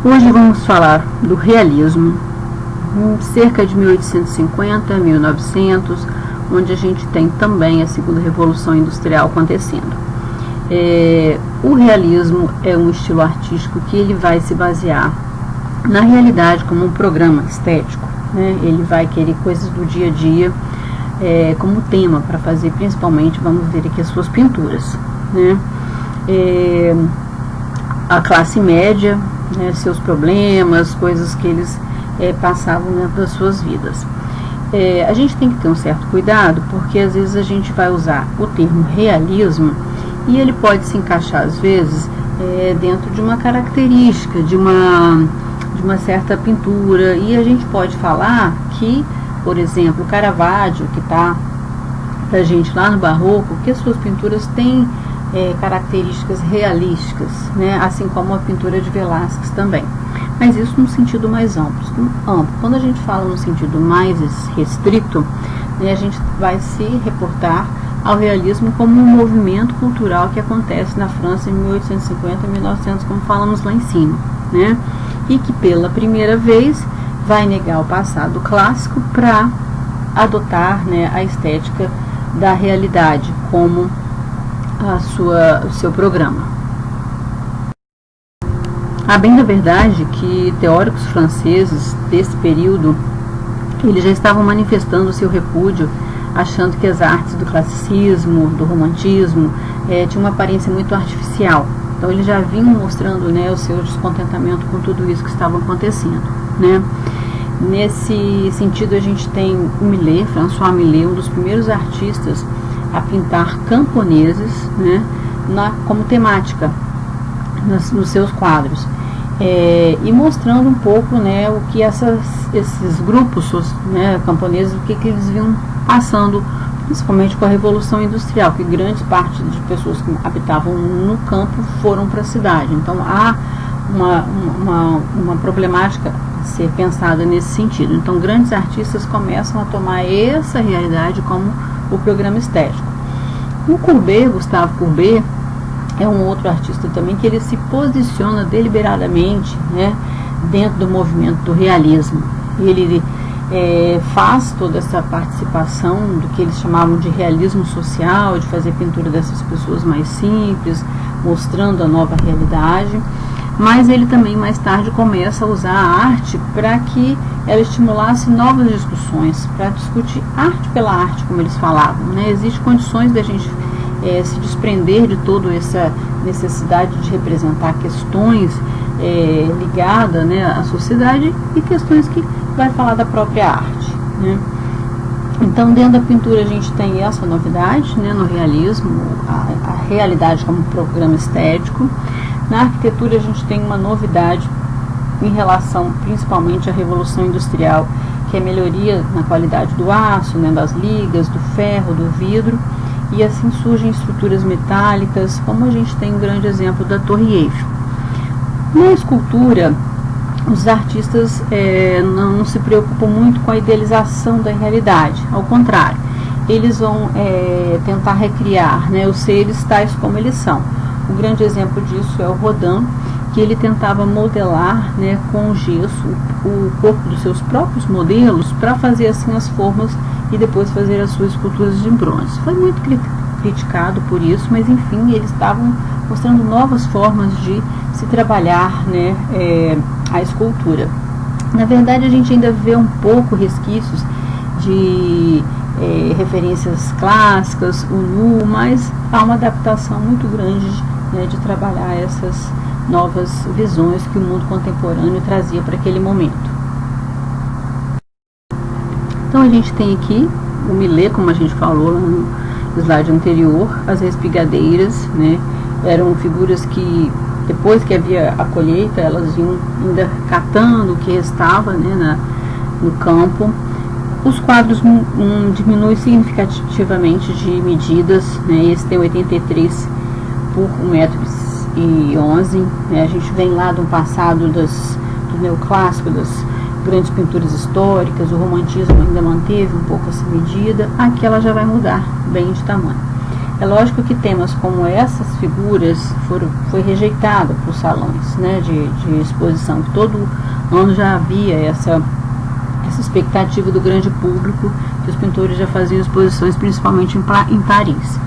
Hoje vamos falar do realismo, cerca de 1850, 1900, onde a gente tem também a segunda revolução industrial acontecendo. O realismo é um estilo artístico que ele vai se basear na realidade como um programa estético, né? Ele vai querer coisas do dia a dia como tema para fazer, principalmente, vamos ver aqui as suas pinturas, né? A classe média, né, seus problemas, coisas que eles passavam dentro das suas vidas. A gente tem que ter um certo cuidado, porque às vezes a gente vai usar o termo realismo e ele pode se encaixar às vezes dentro de uma característica, de uma certa pintura, e a gente pode falar que, por exemplo, o Caravaggio, que está pra gente lá no Barroco, que as suas pinturas têm características realísticas, né? Assim como a pintura de Velázquez também. Mas isso num sentido mais amplo. Quando a gente fala no sentido mais restrito, né, a gente vai se reportar ao realismo como um movimento cultural que acontece na França em 1850 e 1900, como falamos lá em cima, né? E que pela primeira vez vai negar o passado clássico para adotar, né, a estética da realidade como o seu programa. A bem da verdade que teóricos franceses desse período eles já estavam manifestando o seu repúdio, achando que as artes do classicismo, do romantismo, tinham uma aparência muito artificial. Então eles já vinham mostrando, né, o seu descontentamento com tudo isso que estava acontecendo, né? Nesse sentido a gente tem o Millet, François Millet, um dos primeiros artistas a pintar camponeses, né, como temática nos seus quadros, e mostrando um pouco, né, o que esses grupos, né, camponeses, o que eles vinham passando, principalmente com a Revolução Industrial, que grande parte de pessoas que habitavam no campo foram para a cidade. Então há uma problemática a ser pensada nesse sentido. Então grandes artistas começam a tomar essa realidade como o programa estético. O Courbet, Gustave Courbet, é um outro artista também que ele se posiciona deliberadamente, né, dentro do movimento do realismo. Ele faz toda essa participação do que eles chamavam de realismo social, de fazer pintura dessas pessoas mais simples, mostrando a nova realidade. Mas ele também mais tarde começa a usar a arte para que ela estimulasse novas discussões, para discutir arte pela arte, como eles falavam, né? Existem condições da gente se desprender de toda essa necessidade de representar questões ligadas, né, à sociedade, e questões que vai falar da própria arte, né? Então dentro da pintura a gente tem essa novidade, né, no realismo, a realidade como programa estético. Na arquitetura a gente tem uma novidade em relação principalmente à Revolução Industrial, que é a melhoria na qualidade do aço, né, das ligas, do ferro, do vidro, e assim surgem estruturas metálicas, como a gente tem um grande exemplo da Torre Eiffel. Na escultura, os artistas não se preocupam muito com a idealização da realidade, ao contrário, eles vão tentar recriar, né, os seres tais como eles são. Um grande exemplo disso é o Rodin, que ele tentava modelar, né, com gesso o corpo dos seus próprios modelos para fazer assim as formas e depois fazer as suas esculturas de bronze. Foi muito criticado por isso, mas enfim, eles estavam mostrando novas formas de se trabalhar, né, a escultura. Na verdade, a gente ainda vê um pouco resquícios de referências clássicas, o nu, mas há uma adaptação muito grande, né, de trabalhar essas novas visões que o mundo contemporâneo trazia para aquele momento. Então a gente tem aqui o Millet, como a gente falou lá no slide anterior, as respigadeiras, né, eram figuras que depois que havia a colheita elas iam ainda catando o que restava, né, no campo. Os quadros diminuem significativamente de medidas, né, esse tem 83 por 1,11 m, né, a gente vem lá do passado do neoclássico, das grandes pinturas históricas, o romantismo ainda manteve um pouco essa medida, aqui ela já vai mudar bem de tamanho. É lógico que temas como essas figuras foi rejeitado para os salões, né, de exposição. Todo ano já havia essa expectativa do grande público, que os pintores já faziam exposições principalmente em Paris.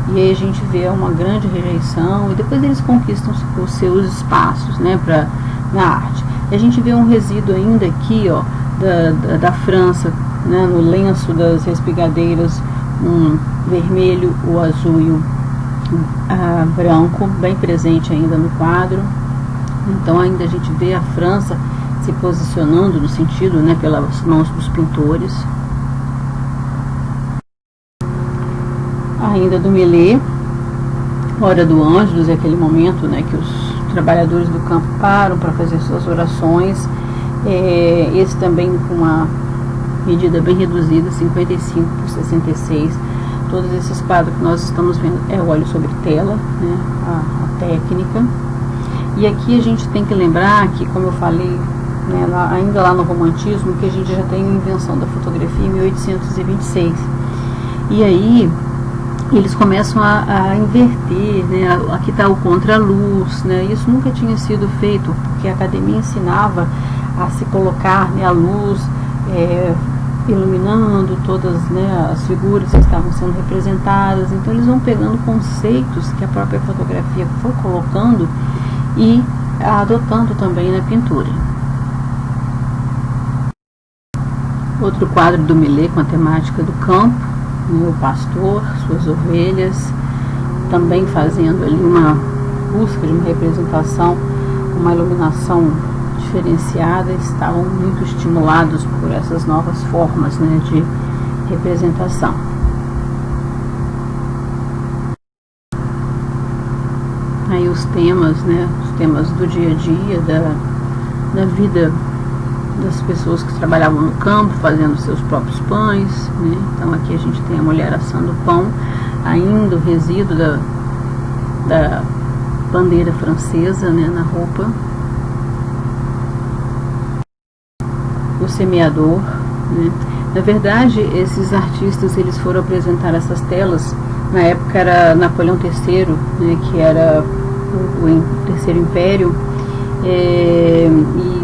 E aí a gente vê uma grande rejeição e depois eles conquistam os seus espaços, né, na arte. E a gente vê um resíduo ainda aqui, ó, da França, né, no lenço das respigadeiras, um vermelho, o azul e o branco, bem presente ainda no quadro. Então ainda a gente vê a França se posicionando no sentido, né, pelas mãos dos pintores. Ainda do Millet, Hora do Ângelus, é aquele momento, né, que os trabalhadores do campo param para fazer suas orações. Esse também com uma medida bem reduzida, 55 por 66. Todos esses quadros que nós estamos vendo é óleo sobre tela, né, a técnica. E aqui a gente tem que lembrar que, como eu falei, né, ainda lá no romantismo, que a gente já tem a invenção da fotografia em 1826. E aí eles começam a inverter, né, aqui está o contraluz, né, isso nunca tinha sido feito, porque a academia ensinava a se colocar, né, a luz iluminando todas, né, as figuras que estavam sendo representadas. Então eles vão pegando conceitos que a própria fotografia foi colocando e adotando também na pintura. Outro quadro do Millet com a temática do campo, né, o pastor, suas ovelhas, também fazendo ali uma busca de uma representação, uma iluminação diferenciada. Estavam muito estimulados por essas novas formas, né, de representação. Aí os temas, né, os temas do dia a dia, da vida das pessoas que trabalhavam no campo, fazendo seus próprios pães, né? Então aqui a gente tem a mulher assando pão, ainda o resíduo da bandeira francesa, né, na roupa. O semeador, né? Na verdade, esses artistas eles foram apresentar essas telas, na época era Napoleão III, né, que era o Terceiro Império, e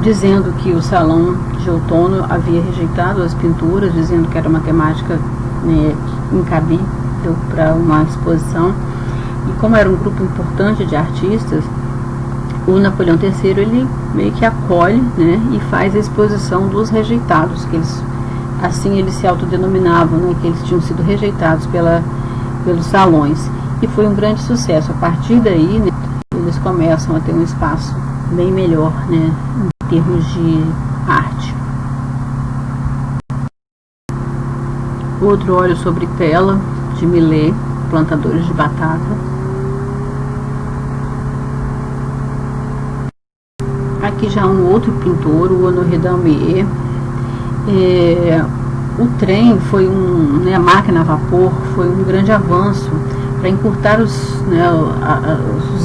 dizendo que o Salão de Outono havia rejeitado as pinturas, dizendo que era uma temática, né, incabível para uma exposição. E como era um grupo importante de artistas, o Napoleão III ele meio que acolhe, né, e faz a exposição dos rejeitados, que eles, assim eles se autodenominavam, né, que eles tinham sido rejeitados pelos salões. E foi um grande sucesso. A partir daí, né, eles começam a ter um espaço bem melhor, né, em termos de arte. Outro óleo sobre tela de Millet, plantadores de batata. Aqui já um outro pintor, o Honoré Daumier. O trem foi a máquina a vapor foi um grande avanço para encurtar os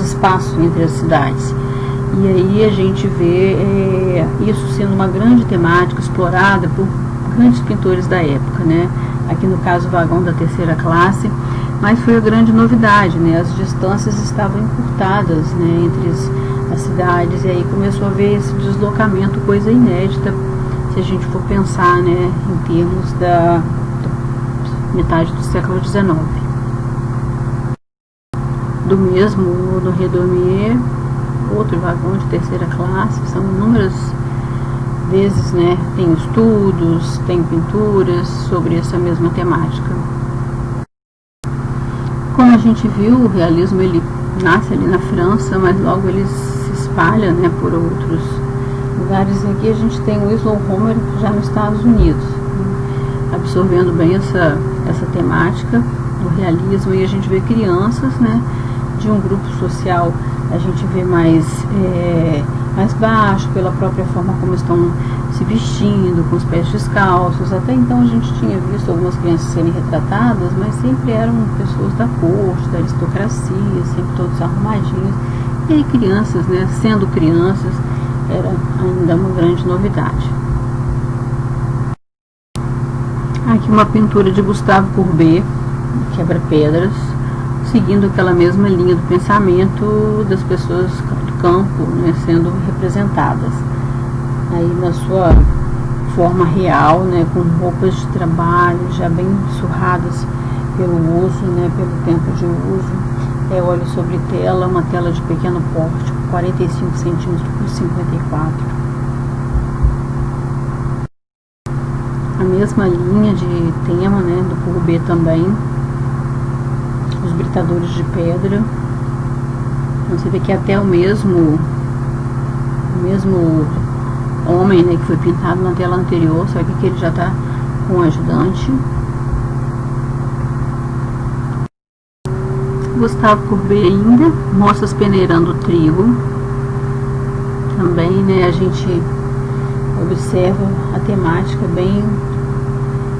espaços entre as cidades. E aí a gente vê isso sendo uma grande temática explorada por grandes pintores da época, né? Aqui no caso o vagão da terceira classe, mas foi a grande novidade, né? As distâncias estavam encurtadas, né, entre as cidades, e aí começou a haver esse deslocamento, coisa inédita se a gente for pensar, né, em termos da metade do século XIX. Do mesmo no Redomier, outro vagão de terceira classe, são inúmeras vezes, né, tem estudos, tem pinturas sobre essa mesma temática. Como a gente viu, o realismo ele nasce ali na França, mas logo ele se espalha, né, por outros lugares. Aqui a gente tem o Winslow Homer já nos Estados Unidos, né, absorvendo bem essa temática do realismo, e a gente vê crianças, né, de um grupo social, a gente vê mais baixo, pela própria forma como estão se vestindo, com os pés descalços. Até então a gente tinha visto algumas crianças serem retratadas, mas sempre eram pessoas da corte, da aristocracia, sempre todos arrumadinhos. E aí crianças, né, sendo crianças, era ainda uma grande novidade. Aqui uma pintura de Gustave Courbet, quebra-pedras, seguindo aquela mesma linha do pensamento das pessoas do campo, né, sendo representadas aí na sua forma real, né, com roupas de trabalho já bem surradas pelo uso, né, pelo tempo de uso. Óleo sobre tela, uma tela de pequeno porte, 45 centímetros por 54. A mesma linha de tema, né, do Courbet também, os britadores de pedra. Então, você vê que até o mesmo homem, né, que foi pintado na tela anterior, só que aqui ele já está com um ajudante. Gustave Courbet ainda, moças peneirando trigo. Também, né, a gente observa a temática bem,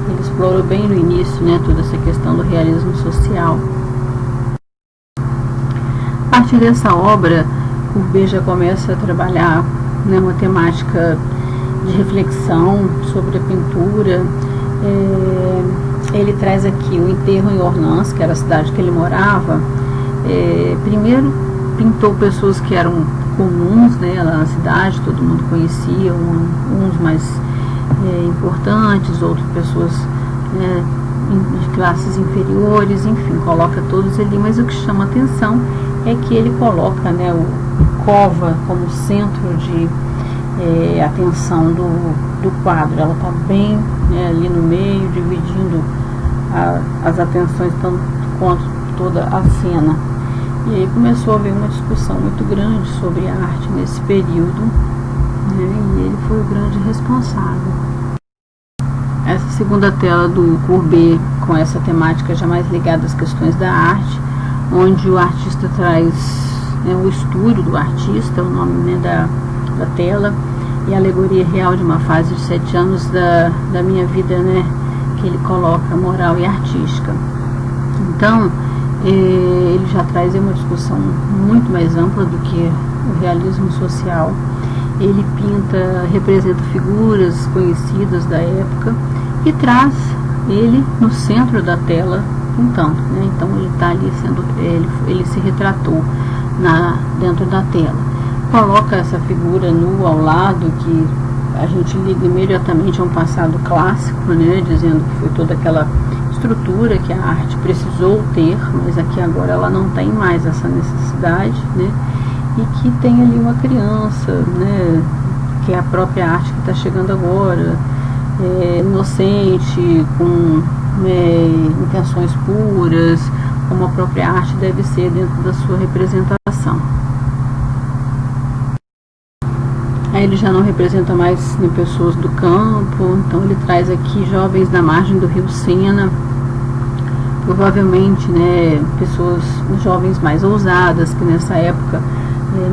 ele explorou bem no início, né, toda essa questão do realismo social. A partir dessa obra, Courbet já começa a trabalhar, né, uma temática de reflexão sobre a pintura. Ele traz aqui o enterro em Ornans, que era a cidade que ele morava. Primeiro pintou pessoas que eram comuns, né, lá na cidade, todo mundo conhecia, uns mais importantes, outras pessoas, né, de classes inferiores, enfim, coloca todos ali, mas o que chama atenção é que ele coloca, né, o cova como centro de atenção do quadro. Ela está bem, né, ali no meio, dividindo as atenções tanto quanto toda a cena. E aí começou a haver uma discussão muito grande sobre a arte nesse período, né, e ele foi o grande responsável. Essa segunda tela do Courbet, com essa temática já mais ligada às questões da arte, onde o artista traz, né, o estúdio do artista, o nome, né, da tela, e a alegoria real de uma fase de 7 anos da minha vida, né, que ele coloca moral e artística. Então, ele já traz uma discussão muito mais ampla do que o realismo social. Ele representa figuras conhecidas da época e traz ele no centro da tela pintando, né? Então ele está ali ele se retratou dentro da tela. Coloca essa figura nua ao lado, que a gente liga imediatamente a um passado clássico, né? Dizendo que foi toda aquela estrutura que a arte precisou ter, mas aqui agora ela não tem mais essa necessidade, né? E que tem ali uma criança, né, que é a própria arte que está chegando agora, inocente, com intenções puras, como a própria arte deve ser dentro da sua representação. Aí ele já não representa mais, né, pessoas do campo, então ele traz aqui jovens da margem do rio Sena, provavelmente, né, pessoas jovens mais ousadas, que nessa época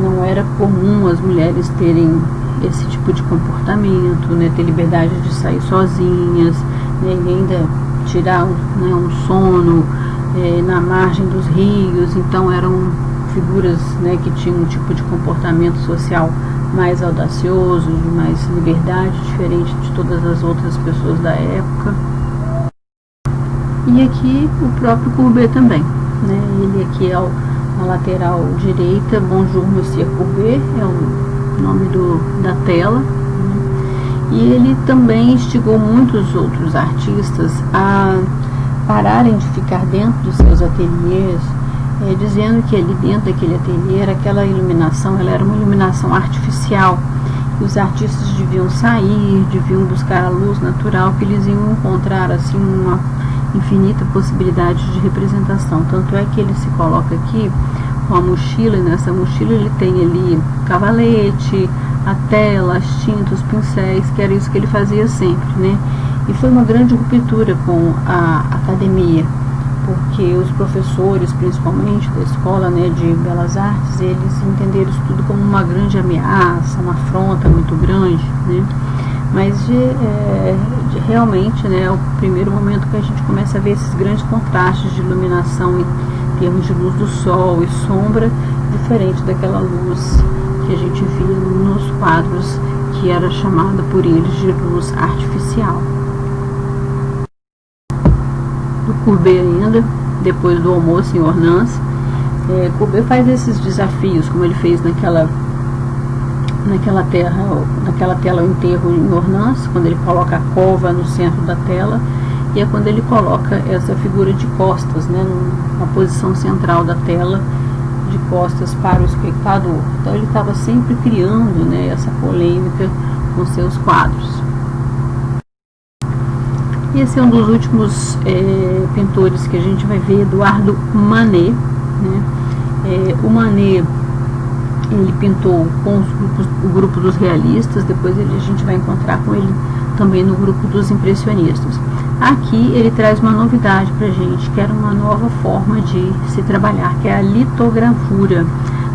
não era comum as mulheres terem esse tipo de comportamento, né, ter liberdade de sair sozinhas, né, e ainda tirar, né, um sono na margem dos rios. Então eram figuras, né, que tinham um tipo de comportamento social mais audacioso, de mais liberdade, diferente de todas as outras pessoas da época. E aqui o próprio Courbet também, né, ele aqui na lateral direita, Bonjour Monsieur Courbet, é o nome da tela, né? E ele também instigou muitos outros artistas a pararem de ficar dentro dos seus ateliês, dizendo que ali dentro daquele ateliê, aquela iluminação, ela era uma iluminação artificial, e os artistas deviam sair, deviam buscar a luz natural, que eles iam encontrar assim uma infinita possibilidade de representação. Tanto é que ele se coloca aqui com a mochila, e nessa mochila ele tem ali cavalete, a tela, as tintas, os pincéis, que era isso que ele fazia sempre, né? E foi uma grande ruptura com a academia, porque os professores, principalmente da escola, né, de Belas Artes, eles entenderam isso tudo como uma grande ameaça, uma afronta muito grande, né? Mas realmente, né, é o primeiro momento que a gente começa a ver esses grandes contrastes de iluminação em termos de luz do sol e sombra, diferente daquela luz que a gente via nos quadros, que era chamada por eles de luz artificial. Do Courbet ainda, depois do almoço em Ornans. Courbet faz esses desafios, como ele fez naquela tela o enterro em Ornans, quando ele coloca a cova no centro da tela, e é quando ele coloca essa figura de costas, né, na posição central da tela, de costas para o espectador. Então ele estava sempre criando, né, essa polêmica com seus quadros. Esse é um dos últimos pintores que a gente vai ver, Eduardo Manet, né? O Manet, ele pintou com o grupo dos realistas, depois a gente vai encontrar com ele também no grupo dos impressionistas. Aqui ele traz uma novidade para a gente, que era uma nova forma de se trabalhar, que é a litogravura.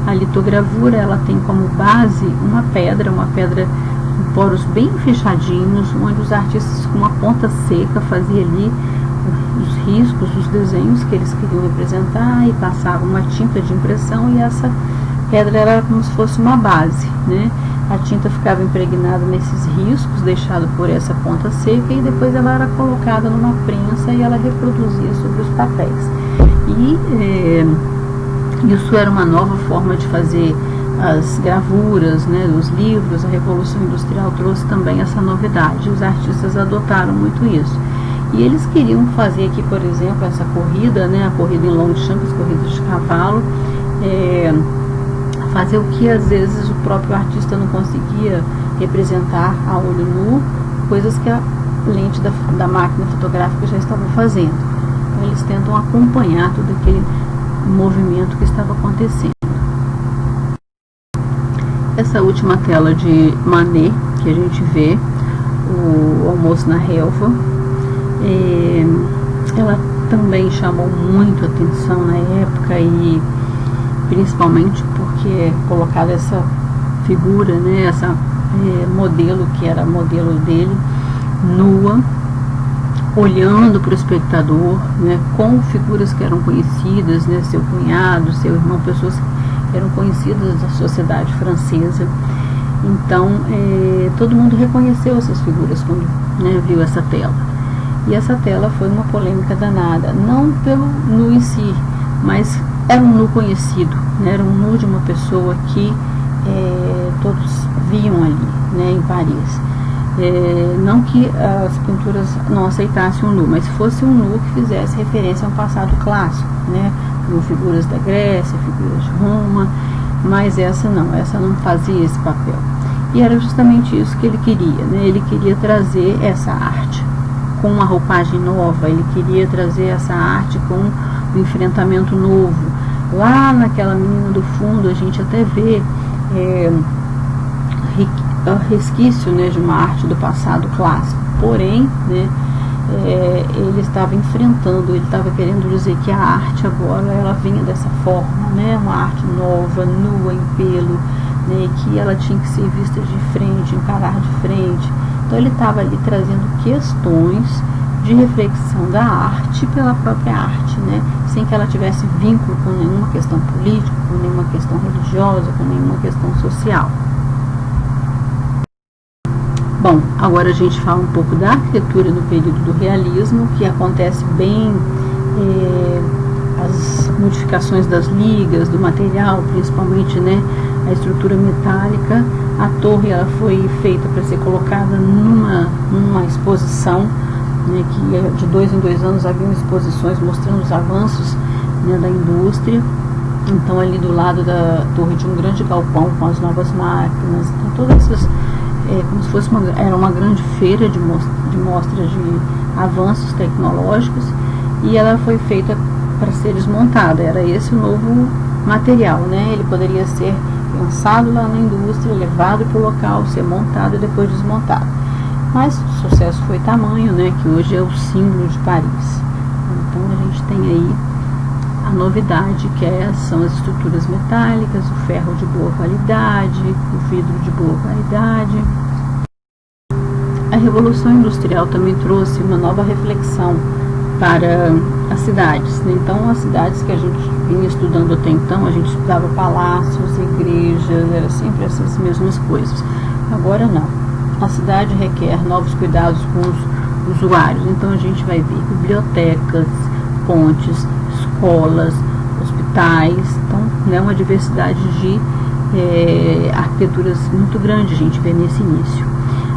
A litogravura, ela tem como base uma pedra com poros bem fechadinhos, onde os artistas com uma ponta seca faziam ali os riscos, os desenhos que eles queriam representar e passavam uma tinta de impressão, e essa pedra era como se fosse uma base, né? A tinta ficava impregnada nesses riscos, deixada por essa ponta seca, e depois ela era colocada numa prensa e ela reproduzia sobre os papéis. E isso era uma nova forma de fazer as gravuras, né, dos livros. A Revolução Industrial trouxe também essa novidade. Os artistas adotaram muito isso. E eles queriam fazer aqui, por exemplo, essa corrida, né, a corrida em Longchamp, as corridas de cavalo, fazer o que às vezes o próprio artista não conseguia representar a olho nu, coisas que a lente da máquina fotográfica já estava fazendo. Então eles tentam acompanhar todo aquele movimento que estava acontecendo. Essa última tela de Manet que a gente vê, o Almoço na Relva, ela também chamou muito atenção na época, e principalmente porque é colocada essa figura, né, essa modelo, que era modelo dele, nua, olhando para o espectador, né, com figuras que eram conhecidas, né, seu cunhado, seu irmão, pessoas que eram conhecidas da sociedade francesa. Então todo mundo reconheceu essas figuras quando, né, viu essa tela. E essa tela foi uma polêmica danada, não pelo nu em si, mas era um nu conhecido, né? Era um nu de uma pessoa que todos viam ali, né, em Paris. Não que as pinturas não aceitassem o nu, mas fosse um nu que fizesse referência a um passado clássico, né, como figuras da Grécia, figuras de Roma, mas essa não fazia esse papel. E era justamente isso que ele queria, né? Ele queria trazer essa arte com uma roupagem nova, ele queria trazer essa arte com um enfrentamento novo. Lá naquela menina do fundo a gente até vê resquício, né, de uma arte do passado clássico, porém, né, ele estava enfrentando, ele estava querendo dizer que a arte agora ela vinha dessa forma, né, uma arte nova, nua, em pelo, né, que ela tinha que ser vista de frente, encarar de frente. Então ele estava ali trazendo questões de reflexão da arte pela própria arte, né, sem que ela tivesse vínculo com nenhuma questão política, com nenhuma questão religiosa, com nenhuma questão social. Bom, agora a gente fala um pouco da arquitetura no período do realismo, que acontece bem as modificações das ligas, do material, principalmente, né, a estrutura metálica. A torre ela foi feita para ser colocada numa exposição, né, que de 2 em 2 anos haviam exposições mostrando os avanços, né, da indústria. Então ali do lado da torre tinha um grande galpão com as novas máquinas, então todas essas como se fosse era uma grande feira de mostras de avanços tecnológicos, e ela foi feita para ser desmontada. Era esse o novo material, né? Ele poderia ser pensado lá na indústria, levado para o local, ser montado e depois desmontado. Mas o sucesso foi tamanho, né, que hoje é o símbolo de Paris. Então a gente tem aí a novidade, que são as estruturas metálicas, o ferro de boa qualidade, o vidro de boa qualidade. A Revolução Industrial também trouxe uma nova reflexão para as cidades, né? Então as cidades que a gente vinha estudando até então, a gente estudava palácios, igrejas, era sempre essas mesmas coisas. Agora não. A cidade requer novos cuidados com os usuários, então a gente vai ver bibliotecas, pontes, escolas, hospitais. Então, né, uma diversidade de arquiteturas muito grande a gente vê nesse início.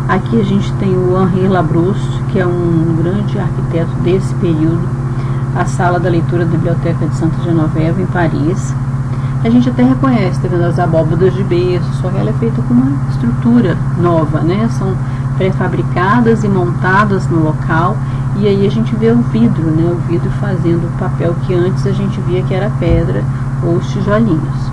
Aqui a gente tem o Henri Labrousse, que é um grande arquiteto desse período, a sala da leitura da Biblioteca de Santa Genoveva, em Paris. A gente até reconhece, tá vendo, as abóbadas de berço, só que ela é feita com uma estrutura nova, né? São pré-fabricadas e montadas no local, e aí a gente vê o vidro, né? O vidro fazendo o papel que antes a gente via que era pedra ou os tijolinhos.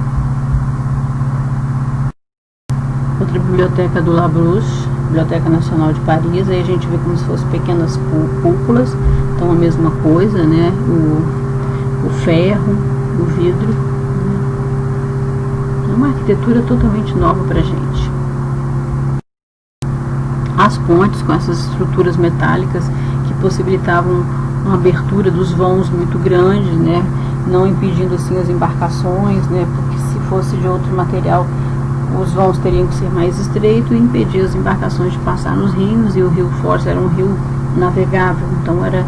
Outra biblioteca do Labrousse, Biblioteca Nacional de Paris, aí a gente vê como se fossem pequenas cúpulas, então a mesma coisa, né? O ferro, o vidro, né? É uma arquitetura totalmente nova pra gente. As pontes com essas estruturas metálicas que possibilitavam uma abertura dos vãos muito grande, né? Não impedindo assim as embarcações, né? Porque se fosse de outro material, os vãos teriam que ser mais estreitos e impedir as embarcações de passar nos rios, e o rio Força era um rio navegável, então era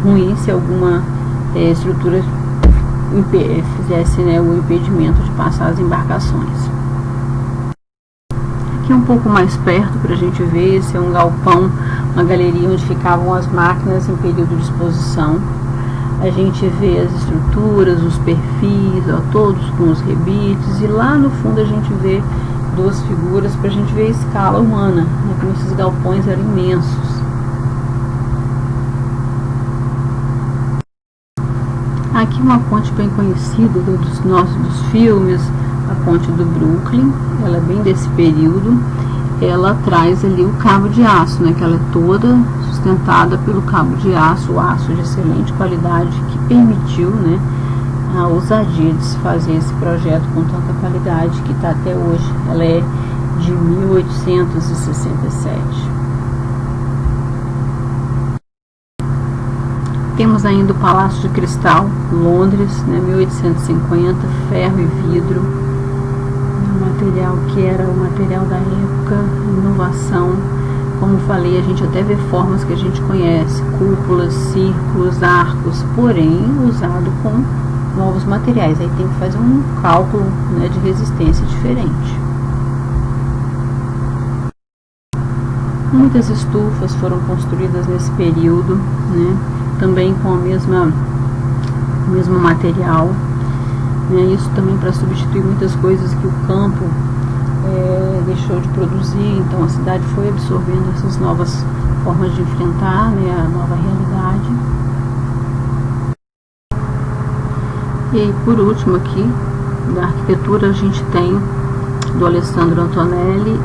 ruim se alguma estrutura fizesse, né, o impedimento de passar as embarcações. Aqui um pouco mais perto para a gente ver, esse é um galpão, uma galeria onde ficavam as máquinas em período de exposição. A gente vê as estruturas, os perfis, ó, todos com os rebites, e lá no fundo a gente vê duas figuras para a gente ver a escala humana, né, como esses galpões eram imensos. Aqui uma ponte bem conhecida dos filmes, a ponte do Brooklyn, ela é bem desse período. Ela traz ali o cabo de aço, né, que ela é toda sustentada pelo cabo de aço, o aço de excelente qualidade, que permitiu, né, a ousadia de se fazer esse projeto com tanta qualidade, que está até hoje. Ela é de 1867. Temos ainda o Palácio de Cristal, Londres, né, 1850, ferro e vidro, um material que era o material da época, inovação. Como falei, a gente até vê formas que a gente conhece, cúpulas, círculos, arcos, porém usado com novos materiais. Aí tem que fazer um cálculo, né, de resistência diferente. Muitas estufas foram construídas nesse período, né, também com o mesmo material, né, isso também para substituir muitas coisas que o campo deixou de produzir. Então a cidade foi absorvendo essas novas formas de enfrentar, né, a nova realidade. E aí, por último aqui, da arquitetura, a gente tem do Alessandro Antonelli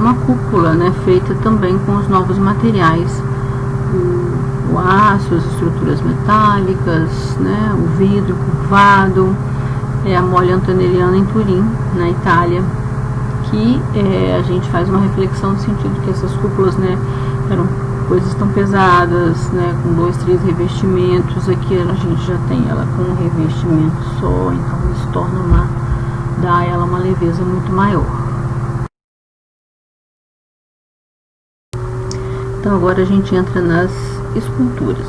uma cúpula, né, feita também com os novos materiais, o aço, as estruturas metálicas, né, o vidro curvado. É a Mole Antonelliana em Turim, na Itália, que a gente faz uma reflexão no sentido que essas cúpulas, né, eram coisas tão pesadas, né, com 2, 3 revestimentos. Aqui a gente já tem ela com um revestimento só, então isso dá a ela uma leveza muito maior. Então agora a gente entra nas esculturas.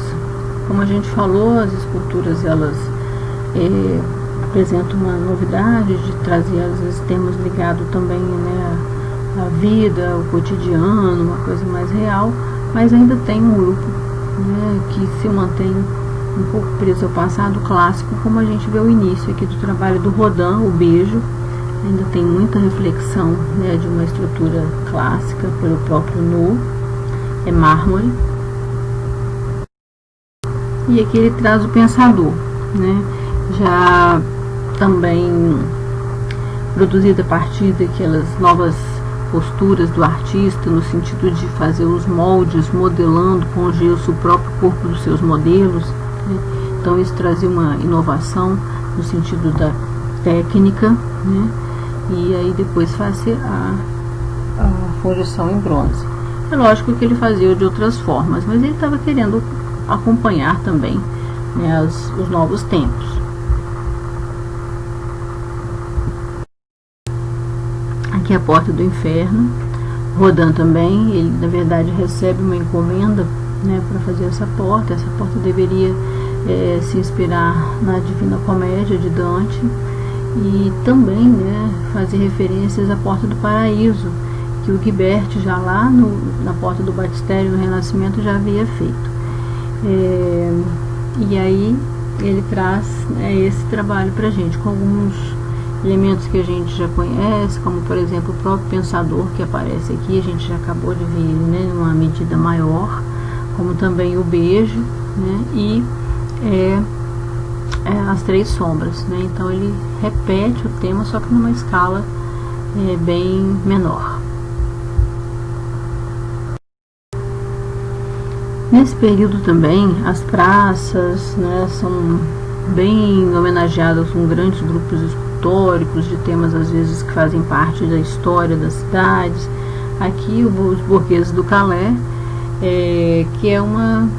Como a gente falou, as esculturas elas apresentam uma novidade de trazer às vezes temas ligados também, né, à vida, ao cotidiano, uma coisa mais real, mas ainda tem um grupo, né, que se mantém um pouco preso ao passado clássico, como a gente vê o início aqui do trabalho do Rodin, o Beijo. Ainda tem muita reflexão, né, de uma estrutura clássica pelo próprio nu, é mármore. E aqui ele traz o Pensador, né, já também produzido a partir daquelas novas posturas do artista, no sentido de fazer os moldes, modelando com gesso o próprio corpo dos seus modelos, né? Então isso trazia uma inovação no sentido da técnica, né? E aí depois fazia a fundição em bronze. É lógico que ele fazia de outras formas, mas ele estava querendo acompanhar também, né, os novos tempos. Aqui é a Porta do Inferno. Rodin também, ele na verdade recebe uma encomenda, né, para fazer essa porta. Essa porta deveria se inspirar na Divina Comédia de Dante e também, né, fazer referências à Porta do Paraíso, que o Ghiberti já lá na Porta do Batistério no Renascimento já havia feito. E aí ele traz, né, esse trabalho para a gente, com alguns elementos que a gente já conhece, como por exemplo o próprio pensador que aparece aqui, a gente já acabou de ver ele, né, numa medida maior, como também o beijo, né, e as três sombras, né, então ele repete o tema, só que numa escala bem menor. Nesse período também, as praças, né, são bem homenageadas com grandes grupos escultóricos de temas às vezes que fazem parte da história das cidades. Aqui os burgueses do Calais, que é uma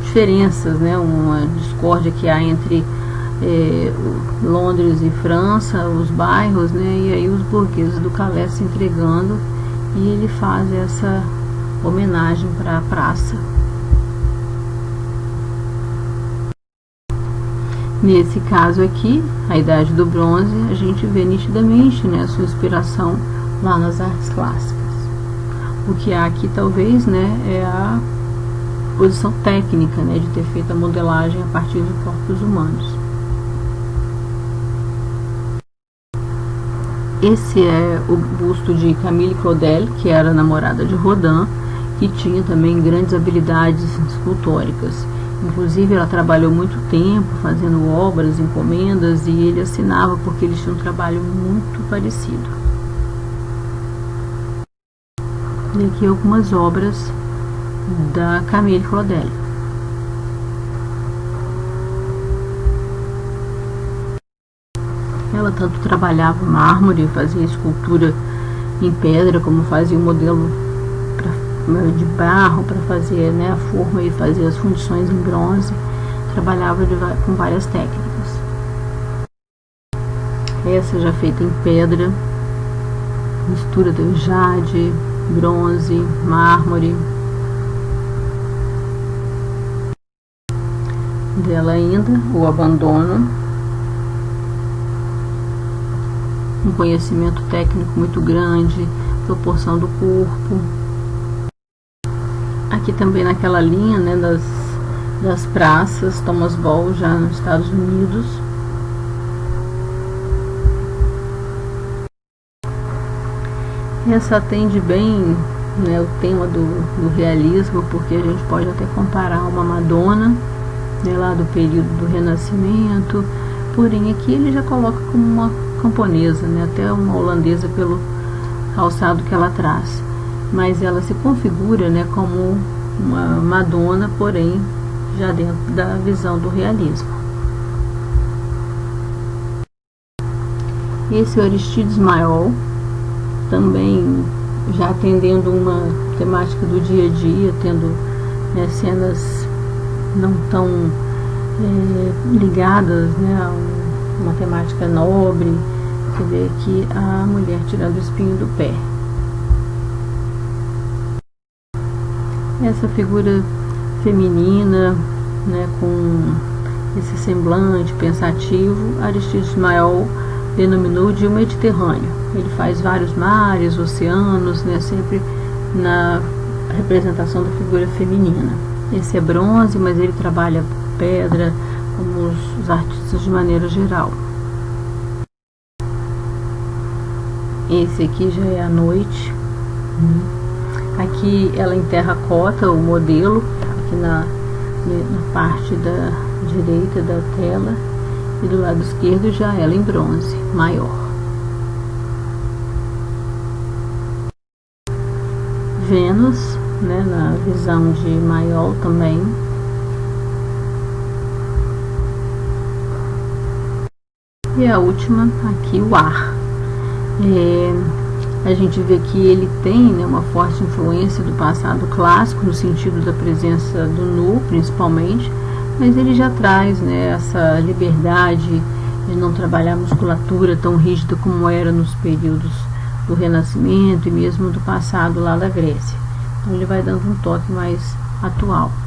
diferenças, né, uma discórdia que há entre Londres e França, os bairros, né, e aí os burgueses do Calais se entregando, e ele faz essa homenagem para a praça. Nesse caso aqui, a Idade do Bronze, a gente vê nitidamente, né, a sua inspiração lá nas artes clássicas. O que há aqui talvez, né, é a posição técnica, né, de ter feito a modelagem a partir de corpos humanos. Esse é o busto de Camille Claudel, que era namorada de Rodin, que tinha também grandes habilidades escultóricas. Inclusive ela trabalhou muito tempo fazendo obras, encomendas, e ele assinava porque eles tinham um trabalho muito parecido. E aqui algumas obras da Camille Claudel. Ela tanto trabalhava mármore, fazia escultura em pedra, como fazia o modelo de barro para fazer, né, a forma e fazer as fundições em bronze. Trabalhava com várias técnicas. Essa já feita em pedra, mistura de jade, bronze, mármore. Dela ainda o abandono, um conhecimento técnico muito grande, proporção do corpo. Aqui também naquela linha, né, das praças, Thomas Ball, já nos Estados Unidos. Essa atende bem, né, o tema do realismo, porque a gente pode até comparar uma Madonna, né, lá do período do Renascimento, porém aqui ele já coloca como uma camponesa, né, até uma holandesa pelo calçado que ela traz. Mas ela se configura, né, como uma Madonna, porém já dentro da visão do realismo. Esse Aristides Maillol, também já atendendo uma temática do dia a dia, tendo, né, cenas não tão ligadas, né, a uma temática nobre. Você vê aqui a mulher tirando o espinho do pé. Essa figura feminina, né, com esse semblante pensativo, Aristides Maillol denominou de Mediterrâneo. Ele faz vários mares, oceanos, né, sempre na representação da figura feminina. Esse é bronze, mas ele trabalha pedra, como os artistas de maneira geral. Esse aqui já é a noite. Aqui ela interracota o modelo, aqui na parte da direita da tela, e do lado esquerdo já ela em bronze maior. Vênus, né, na visão de Maillol também. E a última aqui, o ar. A gente vê que ele tem, né, uma forte influência do passado clássico, no sentido da presença do nu, principalmente, mas ele já traz, né, essa liberdade de não trabalhar a musculatura tão rígida como era nos períodos do Renascimento e mesmo do passado lá da Grécia. Então ele vai dando um toque mais atual.